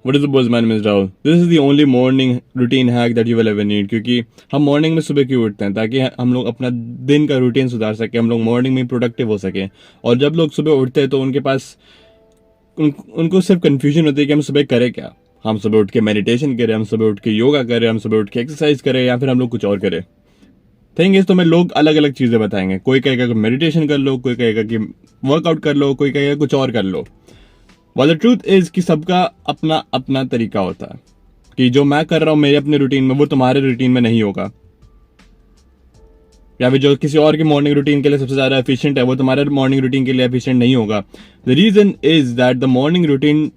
What is the boss? My name is Rahul. This is the only morning routine hack that you will ever need. क्योंकि हम morning में सुबह क्यों उठते हैं? ताकि हम लोग अपना दिन का रूटीन सुधार सके, हम लोग मॉर्निंग में प्रोडक्टिव हो सके. और जब लोग सुबह उठते हैं तो उनके पास उनको सिर्फ कंफ्यूजन होती है कि हम सुबह करें क्या. हम सुबह उठ के मेडिटेशन करें, हम सुबह उठ के योगा करें, हम सुबह उठ के एक्सरसाइज करें, या फिर हम लोग कुछ और करें. थिंग इज, तो मैं लोग अलग अलग चीजें बताएंगे. कोई कहेगा कि मेडिटेशन कर लो, कोई कहेगा कि वर्कआउट कर लो, कोई कहेगा कुछ और कर लो. Well, the truth is कि सबका अपना अपना तरीका होता है. कि जो मैं कर रहा हूं मेरे अपने रूटीन में, वो तुम्हारे रूटीन में नहीं होगा. या फिर जो किसी और की मॉर्निंग रूटीन के लिए सबसे ज्यादा एफिशिएंट है, वो तुम्हारे मॉर्निंग रूटीन के लिए एफिशिएंट नहीं होगा. The reason is that the morning routine,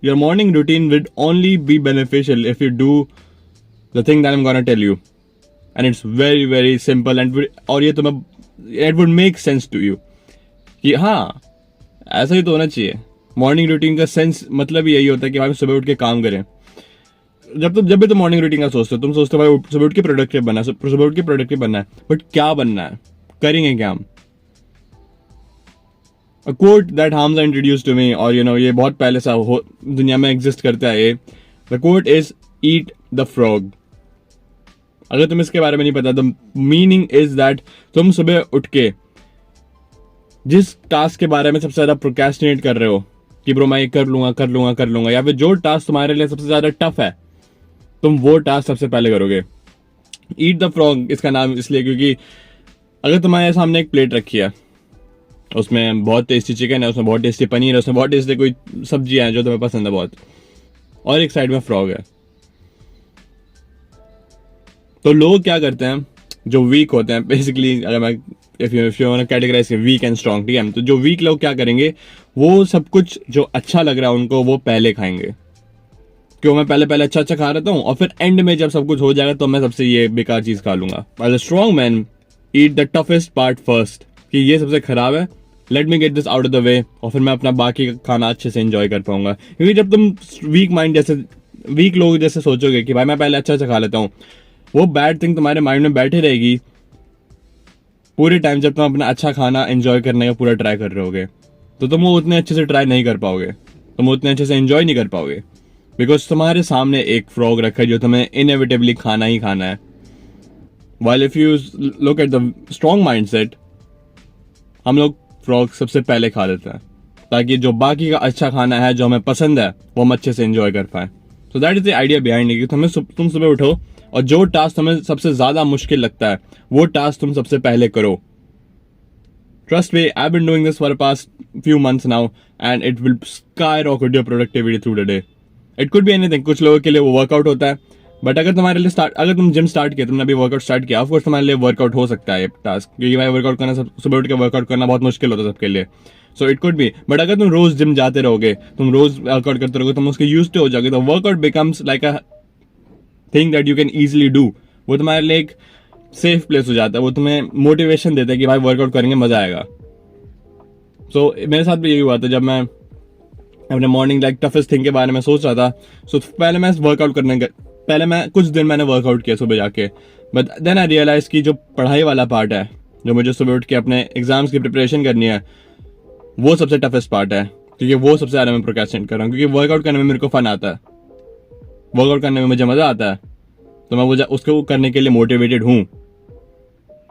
your morning routine will only be beneficial if you do the thing that I am gonna tell you. And it's very very simple and और ये तुम्हें it would make sense to you कि हाँ ऐसा ही तो होना चाहिए. Morning routine का सेंस मतलब यही होता है कि भाई सुबह उठ के काम करें. जब भी तुम मॉर्निंग रूटीन का सोचते हो, तुम सोचते हो भाई सुबह उठ के प्रोडक्टिव बनना है, सुबह उठ के प्रोडक्टिव बनना है. बट क्या बनना है, करेंगे क्या हम? A quote that harms introduce to me, और ये बहुत पहले सा दुनिया में एग्जिस्ट करता है. ये the quote is eat the frog. अगर तुम इसके बारे में नहीं पता, द मीनिंग इज दैट तुम सुबह उठ के जिस टास्क के बारे में सबसे ज्यादा प्रोक्रेस्टिनेट कर रहे हो कि ब्रो मैं ये कर लूंगा, या फिर जो टास्क तुम्हारे लिए सबसे ज्यादा टफ है, तुम वो टास्क सबसे पहले करोगे. ईट द फ्रॉग इसका नाम इसलिए क्योंकि अगर तुम्हारे सामने एक प्लेट रखी है, उसमें बहुत टेस्टी चिकन है, उसमें बहुत टेस्टी पनीर है, उसमें बहुत टेस्टी कोई सब्जियां हैं जो तुम्हें पसंद है बहुत, और एक साइड में फ्रॉग है, तो लोग क्या करते हैं जो वीक होते हैं बेसिकली, अगर मैं if you want to categorise weak and strong, ठीक है, तो जो वीक लोग क्या करेंगे, वो सब कुछ जो अच्छा लग रहा है उनको वो पहले खाएंगे. क्यों? मैं पहले अच्छा खा रहता हूँ और फिर एंड में जब सब कुछ हो जाएगा तो मैं सबसे ये बेकार चीज खा लूंगा. As a strong man eat the toughest part first, कि ये सबसे खराब है, let me get this out of the way, और फिर मैं अपना बाकी का खाना अच्छे से एंजॉय कर पाऊंगा. क्योंकि जब तुम वीक लोग जैसे सोचोगे कि भाई मैं पहले अच्छा खा लेता हूँ, वो बैड थिंग तुम्हारे माइंड में बैठे रहेगी पूरे टाइम. जब तुम अपना अच्छा खाना एंजॉय करने का पूरा ट्राई कर रहे होगे, तो तुम वो उतने अच्छे से ट्राई नहीं कर पाओगे, तुम उतने अच्छे से एंजॉय नहीं कर पाओगे, बिकॉज तुम्हारे सामने एक फ्रॉग रखा है जो तुम्हें इनएविटेबली खाना ही खाना है. While if you look at the strong mindset, हम लोग फ्रॉग सबसे पहले खा लेते हैं ताकि जो बाकी का अच्छा खाना है जो हमें पसंद है वो हम अच्छे से एंजॉय कर पाए. So that is the idea behind it. तुम सुबह उठो और जो टास्क तुम्हें सबसे ज्यादा मुश्किल लगता है वो टास्क तुम सबसे पहले करो. Trust me, I've been doing this for the past few months now, and it will skyrocket your productivity through the day. It could be anything. कुछ लोगों के लिए वो वर्कआउट होता है, बट अगर तुम जिम स्टार्ट किया, तुमने अभी वर्कआउट स्टार्ट किया, ऑफकोर्स तुम्हारे लिए वर्कआउट हो सकता है ये टास्क, क्योंकि भाई वर्कआउट करना, सुबह उठ के वर्कआउट करना बहुत मुश्किल होता है सबके लिए. So it could be, but अगर तुम रोज जिम जाते रहोगे, तुम रोज वर्कआउट करते रहोगे, तुम उसके यूज्ड हो जाओगे, तो workout becomes like a thing that you can easily do. वो तुम्हारे लिए एक सेफ प्लेस हो जाता है, वो तुम्हें मोटिवेशन देता है कि भाई वर्कआउट करेंगे, मजा आएगा. सो मेरे साथ भी यही हुआ था जब मैं अपने मॉर्निंग लाइक टफेस्ट थिंग के बारे में सोच रहा था. सो पहले मैं कुछ दिन मैंने वर्कआउट किया सुबह जाके, बट देन आई रियलाइज कि जो पढ़ाई वाला पार्ट है, जो मुझे सुबह उठ के अपने एग्जाम्स की प्रिपरेशन करनी है, वो सबसे टफेस्ट पार्ट है, क्योंकि वो सबसे ज्यादा मैं प्रोक्रेस्टिनेट कर रहा हूँ. क्योंकि वर्कआउट करने में मेरे को फन आता है, वर्कआउट करने में मुझे मजा आता है, तो मैं वो उसको करने के लिए मोटिवेटेड हूँ.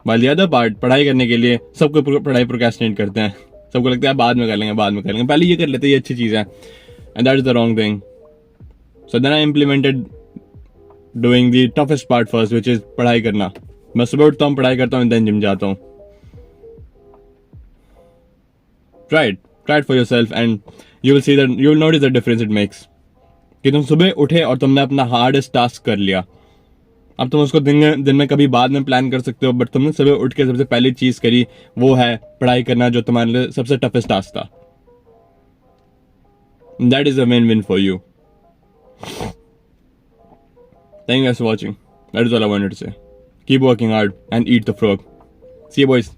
वाइल द अदर पार्ट, पढ़ाई करने के लिए सबको पढ़ाई प्रोक्रेस्टिनेट करते हैं, सबको लगता है बाद में कर लेंगे, पहले ये कर लेते हैं, ये अच्छी चीज है, and that is the wrong thing. So then I implemented doing the toughest part first, which is पढ़ाई करना. मैं सुबह उठता हूँ, पढ़ाई करता हूँ, देन जिम जाता हूँ. Try it for yourself and you will notice the difference it makes. कि तुम सुबह उठे और तुमने अपना हार्डेस्ट टास्क कर लिया. अब तुम उसको दिन में कभी बाद में प्लान कर सकते हो, बट तुमने सुबह उठ के सबसे पहली चीज करी, वो है पढ़ाई करना, जो तुम्हारे लिए सबसे टफेस्ट टास्क था. That is a win win for you. Thank you guys for watching. That is all I wanted to say. Keep working hard and eat the frog. See you boys.